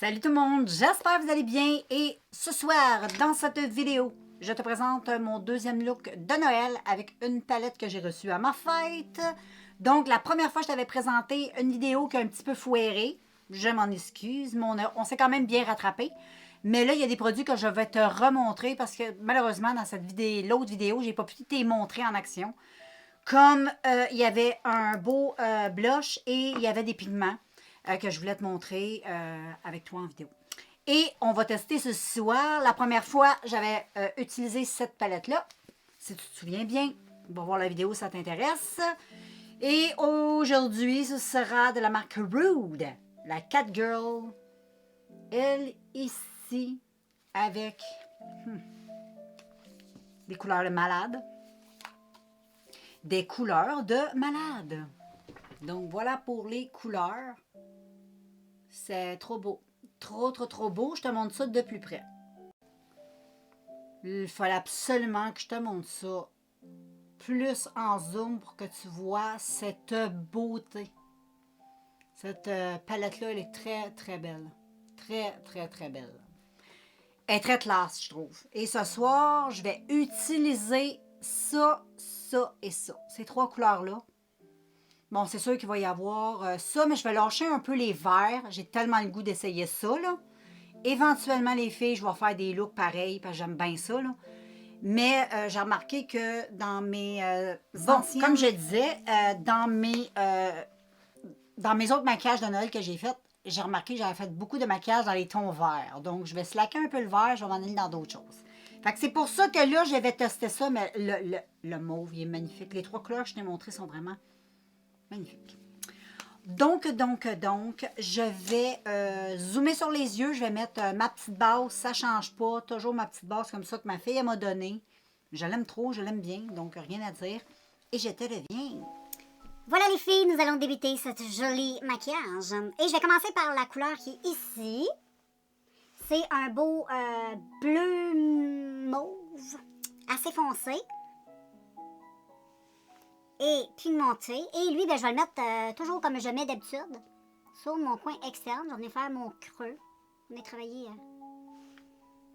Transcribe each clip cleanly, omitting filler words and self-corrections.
Salut tout le monde, j'espère que vous allez bien et ce soir, dans cette vidéo, je te présente mon deuxième look de Noël avec une palette que j'ai reçue à ma fête. Donc, la première fois, je t'avais présenté une vidéo qui a un petit peu foiré. Je m'en excuse, mais on s'est quand même bien rattrapé. Mais là, il y a des produits que je vais te remontrer parce que malheureusement, dans cette vidéo, l'autre vidéo, j'ai pas pu te les montrer en action. Comme il y avait un beau blush et il y avait des pigments que je voulais te montrer avec toi en vidéo. Et on va tester ce soir. La première fois, j'avais utilisé cette palette-là. Si tu te souviens bien, on va voir la vidéo si ça t'intéresse. Et aujourd'hui, ce sera de la marque Rude, la Cat Girl. Elle ici, avec des couleurs de malade. Des couleurs de malade. Donc voilà pour les couleurs. C'est trop beau. Trop beau. Je te montre ça de plus près. Il fallait absolument que je te montre ça plus en zoom pour que tu vois cette beauté. Cette palette-là, elle est très belle. Très belle. Elle est très classe, je trouve. Et ce soir, je vais utiliser ça et ça. Ces trois couleurs-là. Bon, c'est sûr qu'il va y avoir ça, mais je vais lâcher un peu les verts. J'ai tellement le goût d'essayer ça, là. Éventuellement, les filles, je vais faire des looks pareils, parce que j'aime bien ça, là. Mais j'ai remarqué que dans mes anciennes... Comme je disais, dans mes autres maquillages de Noël que j'ai fait, j'ai remarqué que j'avais fait beaucoup de maquillage dans les tons verts. Donc, je vais slacker un peu le vert, je vais m'en aller dans d'autres choses. Fait que c'est pour ça que là, je vais tester ça, mais le mauve, il est magnifique. Les trois couleurs que je t'ai montrées sont vraiment magnifiques. Donc, je vais zoomer sur les yeux. Je vais mettre ma petite base. Ça ne change pas. Toujours ma petite base comme ça que ma fille m'a donnée. Je l'aime trop, je l'aime bien. Donc, rien à dire. Et je te reviens. Voilà les filles, nous allons débuter cette joli maquillage. Et je vais commencer par la couleur qui est ici. C'est un beau bleu mauve, assez foncé. Et pigmenté. Et lui, ben, je vais le mettre toujours comme je mets d'habitude. Sur mon coin externe. Je vais venir faire mon creux. On a travaillé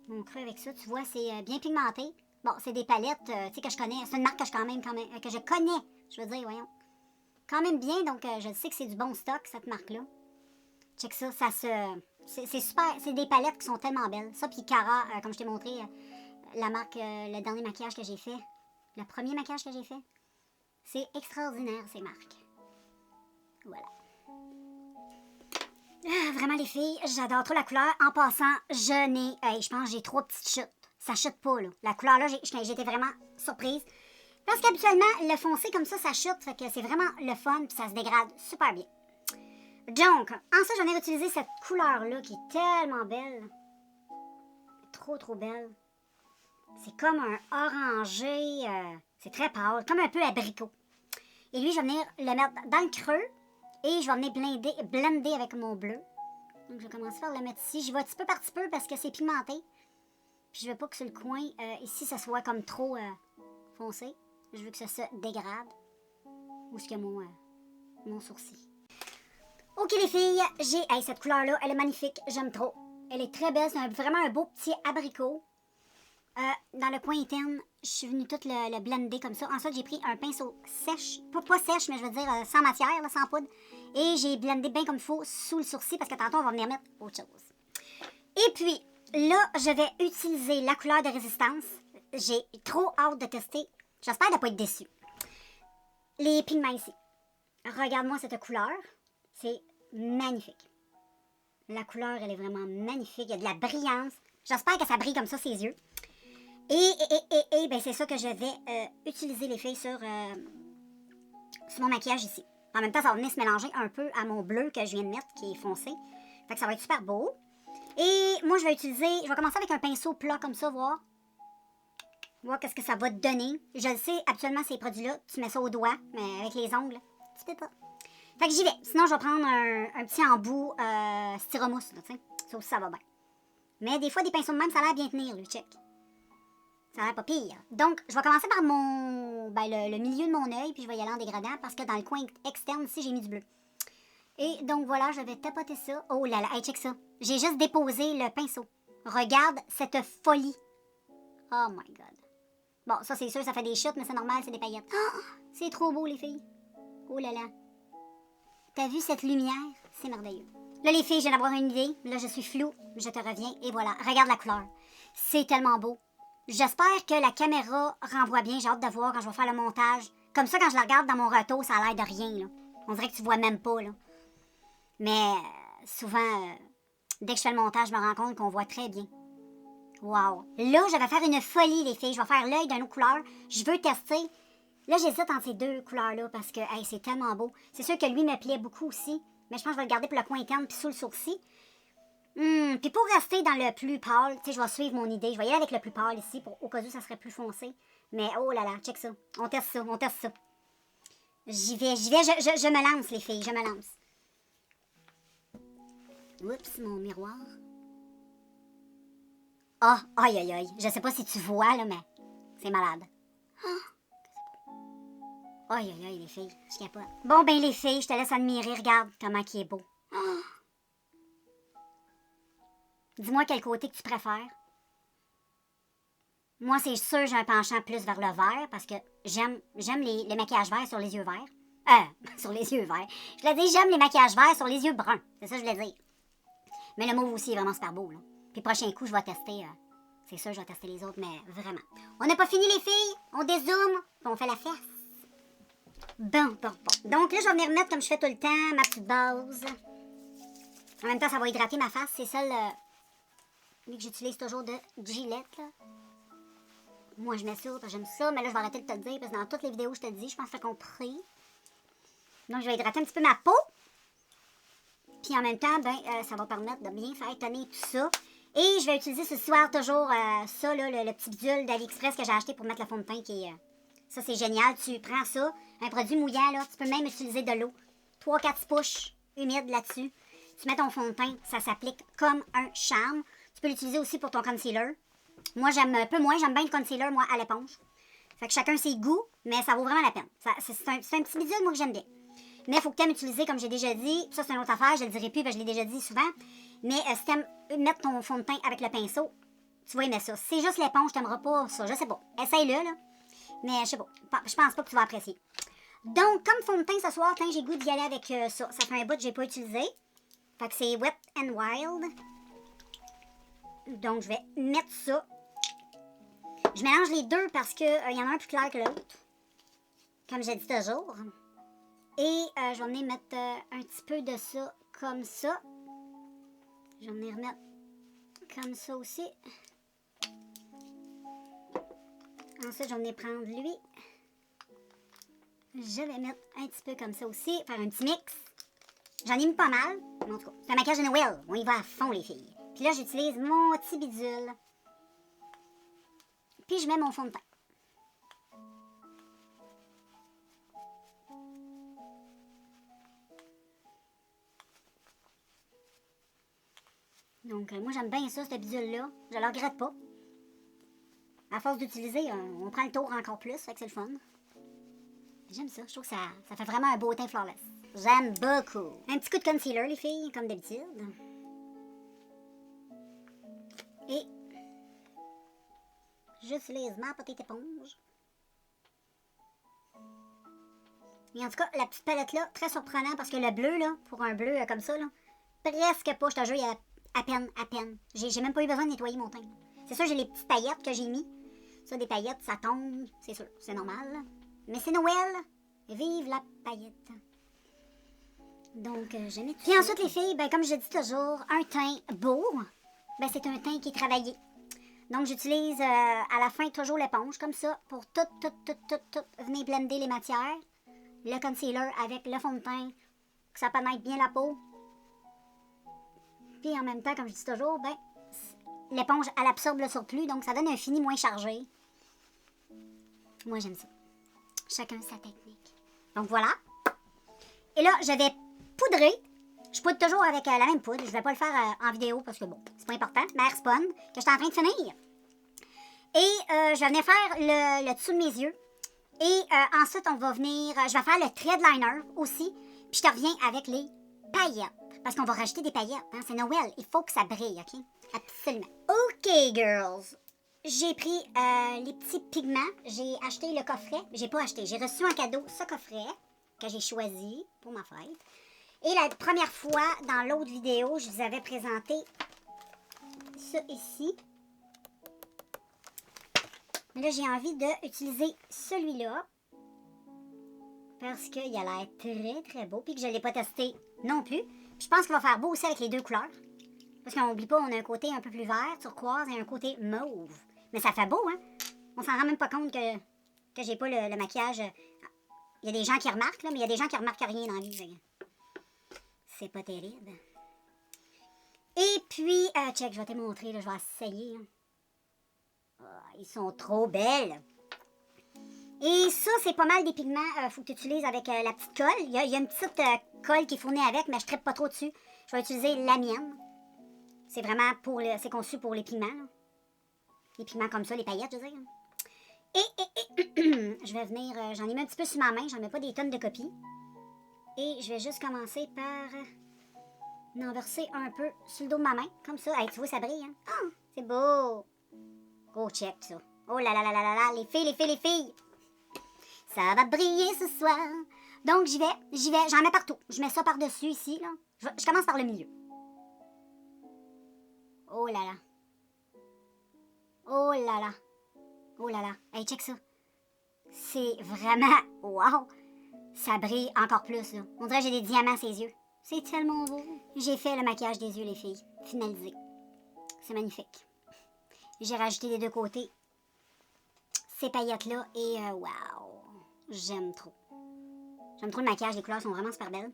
mon creux avec ça. Tu vois, c'est bien pigmenté. Bon, c'est des palettes tu sais, que je connais. C'est une marque que je connais. Je veux dire, voyons. Quand même bien, donc je sais que c'est du bon stock, cette marque-là. Check ça, c'est super. C'est des palettes qui sont tellement belles. Ça, puis Cara, comme je t'ai montré, la marque, le dernier maquillage que j'ai fait. Le premier maquillage que j'ai fait. C'est extraordinaire, ces marques. Voilà. Vraiment, les filles, j'adore trop la couleur. En passant, je pense que j'ai 3 petites chutes. Ça chute pas, là. La couleur, là, j'étais vraiment surprise. Parce qu'habituellement, le foncé comme ça chute. Fait que c'est vraiment le fun, puis ça se dégrade super bien. Donc, ensuite, j'en ai utilisé cette couleur-là qui est tellement belle. Trop belle. C'est comme un orangé. C'est très pâle, comme un peu abricot. Et lui, je vais venir le mettre dans le creux. Et je vais venir blender avec mon bleu. Donc, je vais commencer par le mettre ici. J'y vais petit peu par petit peu parce que c'est pigmenté. Puis, je veux pas que sur le coin, ici, ça soit comme trop foncé. Je veux que ça se dégrade. Où est-ce qu'il y a mon sourcil? Ok, les filles, cette couleur-là, elle est magnifique. J'aime trop. Elle est très belle. C'est vraiment un beau petit abricot. Dans le coin interne, je suis venue tout le blender comme ça. Ensuite, j'ai pris un pinceau sèche. Pas sèche, mais je veux dire sans matière, là, sans poudre. Et j'ai blendé bien comme il faut sous le sourcil parce que tantôt, on va venir mettre autre chose. Et puis, là, je vais utiliser la couleur de résistance. J'ai trop hâte de tester. J'espère ne pas être déçue. Les pigments ici. Regarde-moi cette couleur. C'est magnifique. La couleur, elle est vraiment magnifique. Il y a de la brillance. J'espère que ça brille comme ça, ses yeux. Et ben c'est ça que je vais utiliser, les filles, sur mon maquillage ici. En même temps, ça va venir se mélanger un peu à mon bleu que je viens de mettre, qui est foncé. Fait que ça va être super beau. Et moi, je vais commencer avec un pinceau plat comme ça, voir qu'est-ce que ça va te donner. Je le sais, actuellement, ces produits-là, tu mets ça au doigt, mais avec les ongles, tu peux pas. Fait que j'y vais. Sinon, je vais prendre un petit embout styromousse, tu sais. Ça aussi, ça va bien. Mais des fois, des pinceaux de même, ça a l'air bien tenir, lui, check. Ça a l'air pas pire. Donc, je vais commencer par le milieu de mon œil, puis je vais y aller en dégradant, parce que dans le coin externe, ici, j'ai mis du bleu. Et donc voilà, je vais tapoter ça. Oh là là, hey, check ça. J'ai juste déposé le pinceau. Regarde cette folie. Oh my God. Bon, ça c'est sûr, ça fait des chutes, mais c'est normal, c'est des paillettes. Oh, c'est trop beau, les filles. Oh là là. T'as vu cette lumière? C'est merveilleux. Là, les filles, je viens d'avoir une idée. Là, je suis floue. Je te reviens. Et voilà. Regarde la couleur. C'est tellement beau. J'espère que la caméra renvoie bien. J'ai hâte de voir quand je vais faire le montage. Comme ça, quand je la regarde dans mon retour, ça a l'air de rien, là. On dirait que tu vois même pas, là. Mais souvent, dès que je fais le montage, je me rends compte qu'on voit très bien. Wow. Là, je vais faire une folie, les filles. Je vais faire l'œil d'une autre couleur. Je veux tester. Là, j'hésite entre ces deux couleurs-là parce que hey, c'est tellement beau. C'est sûr que lui me plaît beaucoup aussi. Mais je pense que je vais le garder pour le coin interne puis sous le sourcil. Puis pour rester dans le plus pâle, tu sais, je vais suivre mon idée. Je vais y aller avec le plus pâle ici pour au cas où ça serait plus foncé. Mais oh là là, check ça. On teste ça, on teste ça. J'y vais, je me lance, les filles, je me lance. Oups, mon miroir. Ah, aïe, aïe, aïe. Je sais pas si tu vois, là, mais c'est malade. Aïe, aïe, aïe, les filles, je capote. Bon, ben, les filles, je te laisse admirer. Regarde comment il est beau. Dis-moi quel côté que tu préfères. Moi, c'est sûr, j'ai un penchant plus vers le vert parce que j'aime les maquillages verts sur les yeux verts. Sur les yeux verts. Je voulais dire, j'aime les maquillages verts sur les yeux bruns. C'est ça que je voulais dire. Mais le mauve aussi est vraiment super beau, là. Puis prochain coup, je vais tester. C'est sûr, je vais tester les autres, mais vraiment. On n'a pas fini, les filles. On dézoome, puis on fait la fesse. Bon. Donc là, je vais venir mettre, comme je fais tout le temps, ma petite base. En même temps, ça va hydrater ma face. C'est celle que j'utilise toujours de Gillette, là. Moi, je mets ça parce que j'aime ça, mais là, je vais arrêter de te le dire parce que dans toutes les vidéos, je te le dis, je pense que t'as compris. Donc, je vais hydrater un petit peu ma peau. Puis en même temps, ben, ça va permettre de bien faire tenir tout ça. Et je vais utiliser ce soir toujours ça, là, le petit bidule d'AliExpress que j'ai acheté pour mettre le fond de teint qui est... ça, c'est génial. Tu prends ça, un produit mouillant, là. Tu peux même utiliser de l'eau. 3-4 push humides là-dessus. Tu mets ton fond de teint, ça s'applique comme un charme. Tu peux l'utiliser aussi pour ton concealer. Moi, j'aime un peu moins. J'aime bien le concealer, moi, à l'éponge. Fait que chacun ses goûts, mais ça vaut vraiment la peine. C'est un petit bidule, moi, que j'aime bien. Mais il faut que tu aimes utiliser, comme j'ai déjà dit. Ça, c'est une autre affaire, je le dirai plus, parce que je l'ai déjà dit souvent. Mais si tu aimes mettre ton fond de teint avec le pinceau, tu vas aimer ça. Si c'est juste l'éponge, tu n'aimeras pas ça. Je sais pas. Essaye-le, là. Mais je sais pas. Je pense pas que tu vas apprécier. Donc, comme fond de teint ce soir, j'ai goût d'y aller avec ça. Ça fait un bout que j'ai pas utilisé. Fait que c'est Wet n Wild. Donc, je vais mettre ça. Je mélange les deux parce que y en a un plus clair que l'autre. Comme j'ai dit toujours. Et je vais venir mettre un petit peu de ça comme ça. Je vais venir remettre comme ça aussi. Ensuite, je vais venir prendre lui. Je vais mettre un petit peu comme ça aussi. Faire un petit mix. J'en ai mis pas mal. Mais en tout cas, c'est un maquillage de Noël. On y va à fond, les filles. Puis là, j'utilise mon petit bidule. Puis je mets mon fond de teint. Donc, moi, j'aime bien ça, ce bidule-là. Je le regrette pas. À force d'utiliser, on prend le tour encore plus, fait que c'est le fun. J'aime ça. Je trouve que ça fait vraiment un beau teint flawless. J'aime beaucoup. Un petit coup de concealer, les filles, comme d'habitude. Et j'utilise ma petite éponge. Et en tout cas, la petite palette-là, très surprenant parce que le bleu, là, pour un bleu comme ça, là, presque pas, je te jure, il y a à peine. J'ai même pas eu besoin de nettoyer mon teint. C'est sûr, j'ai les petites paillettes que j'ai mis. Ça, des paillettes, ça tombe, c'est sûr, c'est normal. Mais c'est Noël. Vive la paillette. Donc, j'ai mis tout. Puis ensuite, les filles, ben, comme je dis toujours, un teint beau, ben, c'est un teint qui est travaillé. Donc, j'utilise à la fin toujours l'éponge, comme ça, pour tout, venir blender les matières. Le concealer avec le fond de teint, que ça pénètre bien la peau. Puis en même temps, comme je dis toujours, ben, l'éponge, elle absorbe le surplus, donc ça donne un fini moins chargé. Moi, j'aime ça. Chacun sa technique. Donc voilà. Et là, je vais poudrer. Je poudre toujours avec la même poudre. Je vais pas le faire en vidéo parce que bon, c'est pas important. Ma hair spawn, que je suis en train de finir. Et je vais venir faire le dessous de mes yeux. Et ensuite, on va venir... je vais faire le thread liner aussi. Puis je te reviens avec les paillettes. Parce qu'on va rajouter des paillettes. Hein? C'est Noël. Il faut que ça brille, OK? Absolument. OK, girls. J'ai pris les petits pigments. J'ai acheté le coffret. J'ai pas acheté. J'ai reçu en cadeau ce coffret que j'ai choisi pour ma fête. Et la première fois, dans l'autre vidéo, je vous avais présenté ça ici. Mais là, j'ai envie d'utiliser celui-là. Parce qu'il a l'air très, très beau. Puis que je ne l'ai pas testé non plus. Puis je pense qu'il va faire beau aussi avec les deux couleurs. Parce qu'on n'oublie pas, on a un côté un peu plus vert, turquoise, et un côté mauve. Mais ça fait beau, hein? On s'en rend même pas compte que j'ai pas le maquillage. Il y a des gens qui remarquent, là, mais il y a des gens qui remarquent rien dans la vie. C'est pas terrible. Et puis, check, je vais te montrer, là, je vais essayer. Oh, ils sont trop belles. Et ça, c'est pas mal des pigments. Faut que tu utilises avec la petite colle. Il y a une petite colle qui est fournie avec, mais je ne pas trop dessus. Je vais utiliser la mienne. C'est vraiment c'est conçu pour les pigments. Là. Les pigments comme ça, les paillettes, je veux dire. Et je vais venir... j'en ai mis un petit peu sur ma main. J'en mets pas des tonnes de copies. Et je vais juste commencer par en verser un peu sur le dos de ma main. Comme ça. Hey, tu vois, ça brille. Hein? Oh, c'est beau. Go check, ça. Oh là là là là là là. Les filles. Ça va briller ce soir. Donc, j'y vais. J'en mets partout. Je mets ça par-dessus ici, là. Je commence par le milieu. Oh là là. Oh là là. Oh là là. Hey, check ça. C'est vraiment... Wow! Ça brille encore plus, là. On dirait que j'ai des diamants à ses yeux. C'est tellement beau. J'ai fait le maquillage des yeux, les filles. Finalisé. C'est magnifique. J'ai rajouté des deux côtés ces paillettes-là et wow! J'aime trop. J'aime trop le maquillage. Les couleurs sont vraiment super belles.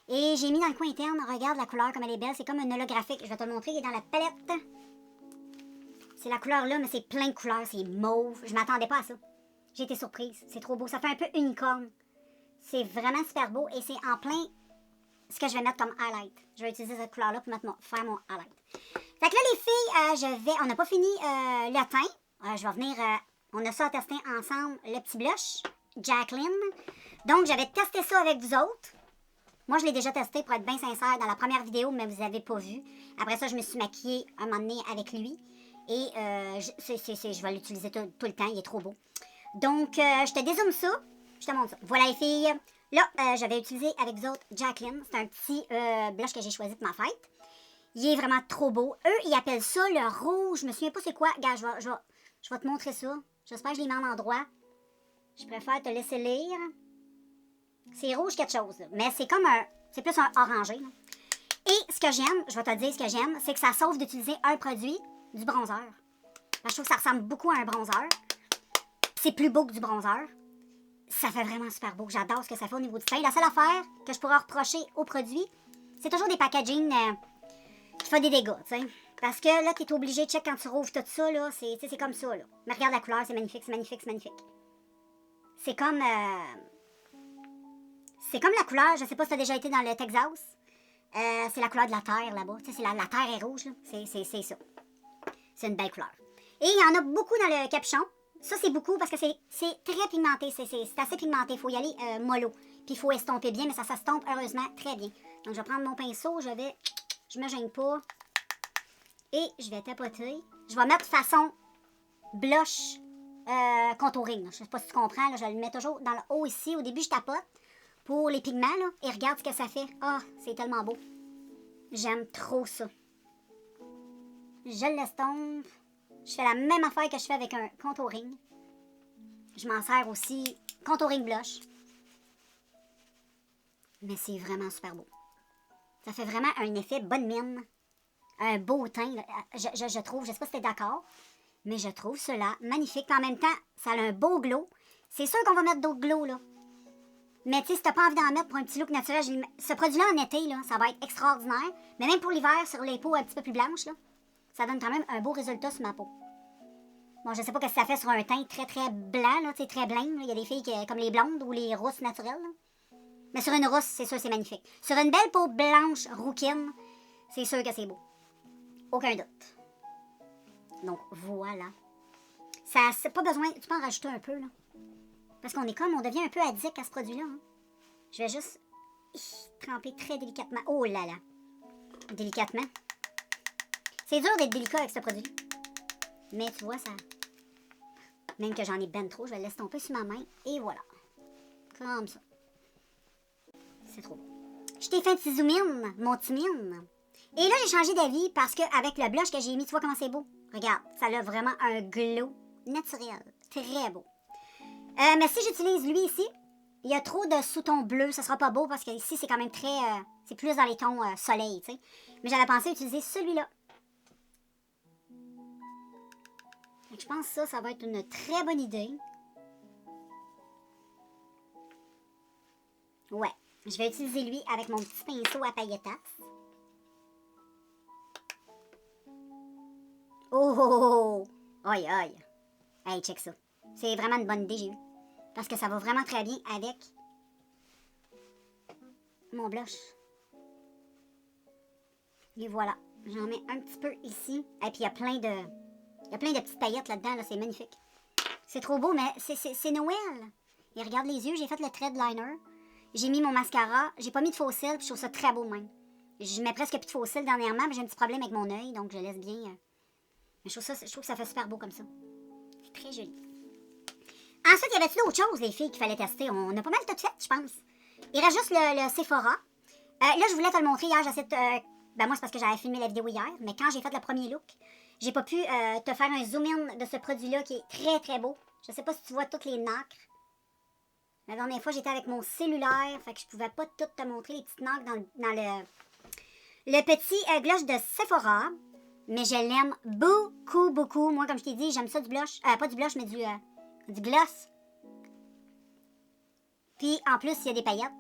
Et j'ai mis dans le coin interne, regarde la couleur comme elle est belle. C'est comme un holographique. Je vais te le montrer, il est dans la palette. C'est la couleur là, mais c'est plein de couleurs. C'est mauve. Je m'attendais pas à ça. J'ai été surprise. C'est trop beau. Ça fait un peu unicorne. C'est vraiment super beau et c'est en plein ce que je vais mettre comme highlight. Je vais utiliser cette couleur-là pour faire mon highlight. Fait que là, les filles, on n'a pas fini le teint. Je vais venir... on a ça à tester ensemble, le petit blush, Jacqueline. Donc, j'avais testé ça avec vous autres. Moi, je l'ai déjà testé pour être bien sincère dans la première vidéo, mais vous n'avez pas vu. Après ça, je me suis maquillée un moment donné avec lui. Et je vais l'utiliser tout le temps, il est trop beau. Donc, je te dézoome ça. Je te montre ça. Voilà les filles. Là, j'avais utilisé avec vous autres Jacqueline. C'est un petit blush que j'ai choisi pour ma fête. Il est vraiment trop beau. Eux, ils appellent ça le rouge. Je me souviens pas c'est quoi. Regarde, je vais te montrer ça. J'espère que je les mets en endroit. Je préfère te laisser lire. C'est rouge quelque chose. Là. Mais c'est comme un... C'est plus un orangé. Là. Et ce que j'aime, je vais te dire ce que j'aime, c'est que ça sauve d'utiliser un produit, du bronzer. Là, je trouve que ça ressemble beaucoup à un bronzer. C'est plus beau que du bronzer. Ça fait vraiment super beau. J'adore ce que ça fait au niveau du teint. La seule affaire que je pourrais reprocher au produit, c'est toujours des packaging qui font des dégâts, tu sais. Parce que là, t'es obligé de check quand tu rouvres tout ça, là. C'est comme ça, là. Mais regarde la couleur, c'est magnifique, c'est magnifique, c'est magnifique. C'est comme... c'est comme la couleur, je sais pas si t'as déjà été dans le Texas. C'est la couleur de la terre, là-bas. Tu sais, la terre est rouge, là. C'est ça. C'est une belle couleur. Et il y en a beaucoup dans le capuchon. Ça, c'est beaucoup parce que c'est très pigmenté. C'est assez pigmenté. Il faut y aller mollo. Puis il faut estomper bien, mais ça s'estompe heureusement très bien. Donc, je vais prendre mon pinceau. Je me gêne pas. Et je vais tapoter. Je vais mettre façon blush contouring. Là. Je sais pas si tu comprends. Là, je le mets toujours dans le haut ici. Au début, je tapote pour les pigments. Là, et regarde ce que ça fait. Ah, c'est tellement beau. J'aime trop ça. Je l'estompe. Je fais la même affaire que je fais avec un contouring. Je m'en sers aussi contouring blush. Mais c'est vraiment super beau. Ça fait vraiment un effet bonne mine. Un beau teint. Je trouve, je sais pas si t'es d'accord, mais je trouve cela magnifique. Puis en même temps, ça a un beau glow. C'est sûr qu'on va mettre d'autres glows, là. Mais tu sais, si t'as pas envie d'en mettre pour un petit look naturel, ce produit-là en été, là, ça va être extraordinaire. Mais même pour l'hiver, sur les peaux un petit peu plus blanches, là, ça donne quand même un beau résultat sur ma peau. Bon, je sais pas ce que ça fait sur un teint très très blanc, là, tu sais, très blême. Il y a des filles comme les blondes ou les rousses naturelles. Là. Mais sur une rousse, c'est sûr, c'est magnifique. Sur une belle peau blanche, rouquine, c'est sûr que c'est beau. Aucun doute. Donc, voilà. Ça, c'est pas besoin... Tu peux en rajouter un peu, là. Parce qu'on est comme... On devient un peu addict à ce produit-là. Hein. Je vais juste tremper très délicatement. Oh là là. Délicatement. C'est dur d'être délicat avec ce produit. Mais tu vois, ça... Même que j'en ai ben trop, je vais le laisser tomber sur ma main. Et voilà. Comme ça. C'est trop beau. Je t'ai fait un petit zoom in, mon petit mine. Et là, j'ai changé d'avis parce qu'avec le blush que j'ai mis, tu vois comment c'est beau? Regarde, ça a vraiment un glow naturel. Très beau. Mais si j'utilise lui ici, il y a trop de sous-tons bleus. Ça sera pas beau parce que ici, c'est quand même très... c'est plus dans les tons soleil, tu sais. Mais j'avais pensé utiliser celui-là. Je pense que ça va être une très bonne idée. Ouais. Je vais utiliser lui avec mon petit pinceau à pailletas. Oh, oh, oh, oh! Aïe, aïe! Hey, check ça. C'est vraiment une bonne idée, j'ai eu. Parce que ça va vraiment très bien avec mon blush. Et voilà. J'en mets un petit peu ici. Et puis il y a plein de petites paillettes là-dedans, là, c'est magnifique. C'est trop beau, mais c'est Noël. Et regarde les yeux, j'ai fait le thread liner. J'ai mis mon mascara, j'ai pas mis de faux cils, puis je trouve ça très beau même. Je mets presque plus de faux cils dernièrement, mais j'ai un petit problème avec mon œil, donc je laisse bien. Mais je trouve que ça fait super beau comme ça. C'est très joli. Ensuite, il y avait d'autres choses, les filles, qu'il fallait tester. On a pas mal tout fait, je pense. Il reste juste le Sephora. Là, je voulais te le montrer hier. J'essaie de... Ben moi, c'est parce que j'avais filmé la vidéo hier, mais quand j'ai fait le premier look, j'ai pas pu te faire un zoom-in de ce produit-là qui est très, très beau. Je sais pas si tu vois toutes les nacres. La dernière fois, j'étais avec mon cellulaire, fait que je pouvais pas tout te montrer les petites nacres dans le petit gloss de Sephora. Mais je l'aime beaucoup, beaucoup. Moi, comme je t'ai dit, j'aime ça du blush. Pas du blush, mais du gloss. Puis, en plus, il y a des paillettes.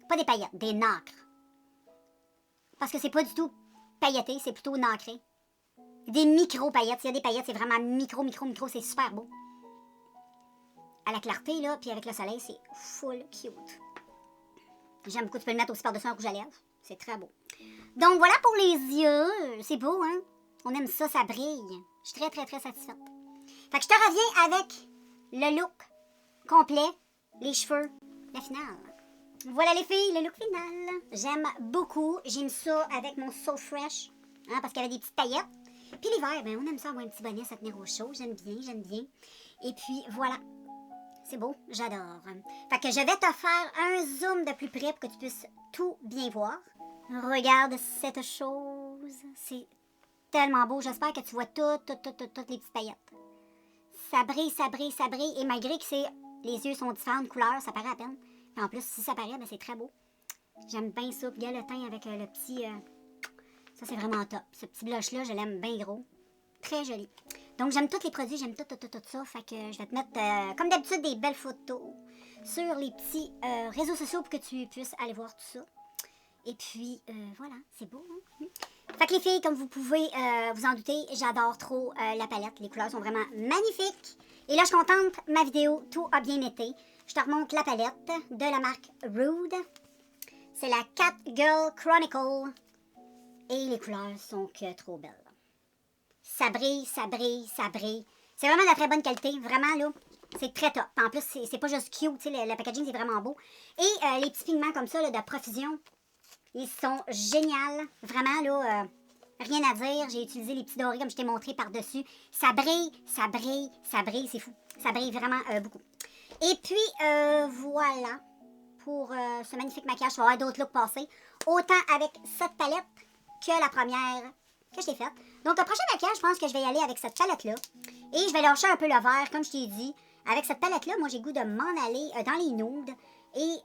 Pas des paillettes, des nacres. Parce que c'est pas du tout pailleté, c'est plutôt nacré. Des micro-paillettes. S'il y a des paillettes, c'est vraiment micro, c'est super beau. À la clarté, là, puis avec le soleil, c'est full cute. J'aime beaucoup. Tu peux le mettre aussi par-dessus un rouge à lèvres. C'est très beau. Donc, voilà pour les yeux. C'est beau, hein? On aime ça, ça brille. Je suis très, très, très satisfaite. Fait que je te reviens avec le look complet, les cheveux, la finale. Voilà les filles, le look final. J'aime beaucoup. J'ai mis ça avec mon So Fresh, hein, parce qu'il y avait des petites paillettes. Puis l'hiver, ben, on aime ça avoir un petit bonnet, ça tenir au chaud. J'aime bien, j'aime bien. Et puis, voilà. C'est beau, j'adore. Fait que je vais te faire un zoom de plus près pour que tu puisses tout bien voir. Regarde cette chose. C'est tellement beau. J'espère que tu vois toutes les petites paillettes. Ça brille, ça brille, ça brille. Et malgré que les yeux sont différentes couleurs, ça paraît à peine. Et en plus, si ça paraît, ben c'est très beau. J'aime bien ça. Regarde le teint avec le petit... Ça, c'est vraiment top. Ce petit blush-là, je l'aime bien gros. Très joli. Donc, j'aime tous les produits. J'aime tout ça. Fait que je vais te mettre, comme d'habitude, des belles photos sur les petits réseaux sociaux pour que tu puisses aller voir tout ça. Et puis, voilà. C'est beau, hein? Fait que les filles, comme vous pouvez vous en douter, j'adore trop la palette. Les couleurs sont vraiment magnifiques. Et là, je suis contente. Ma vidéo, tout a bien été. Je te remonte la palette de la marque Rude. C'est la Cat Girl Chronicle. Et les couleurs sont que trop belles. Ça brille, ça brille, ça brille. C'est vraiment de la très bonne qualité. Vraiment, là, c'est très top. En plus, c'est pas juste cute. Tu sais, le packaging, c'est vraiment beau. Et les petits pigments comme ça, là, de profusion, ils sont géniaux. Vraiment, là, rien à dire. J'ai utilisé les petits dorés comme je t'ai montré par-dessus. Ça brille, ça brille, ça brille. C'est fou. Ça brille vraiment beaucoup. Et puis, voilà. Pour ce magnifique maquillage, je vais avoir d'autres looks passés. Autant avec cette palette que la première que je t'ai faite. Donc, le prochain maquillage, je pense que je vais y aller avec cette palette-là. Et je vais lâcher un peu le vert, comme je t'ai dit. Avec cette palette-là, moi, j'ai le goût de m'en aller dans les nudes. Et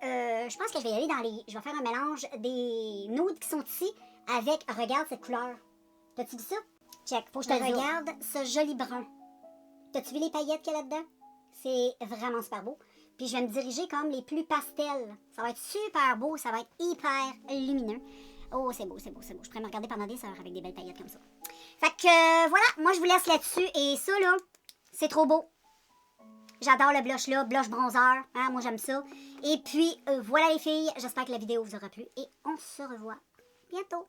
je pense que je vais y aller dans les... Je vais faire un mélange des nudes qui sont ici avec... Regarde cette couleur. T'as-tu vu ça? Check, faut que je te regarde ce joli brun. T'as-tu vu les paillettes qu'il y a là-dedans? C'est vraiment super beau. Puis je vais me diriger comme les plus pastels. Ça va être super beau, ça va être hyper lumineux. Oh, c'est beau, c'est beau, c'est beau. Je pourrais me regarder pendant des heures avec des belles paillettes comme ça. Fait que voilà, moi je vous laisse là-dessus. Et ça là, c'est trop beau. J'adore le blush là, blush bronzer. Hein, moi j'aime ça. Et puis voilà les filles, j'espère que la vidéo vous aura plu. Et on se revoit bientôt.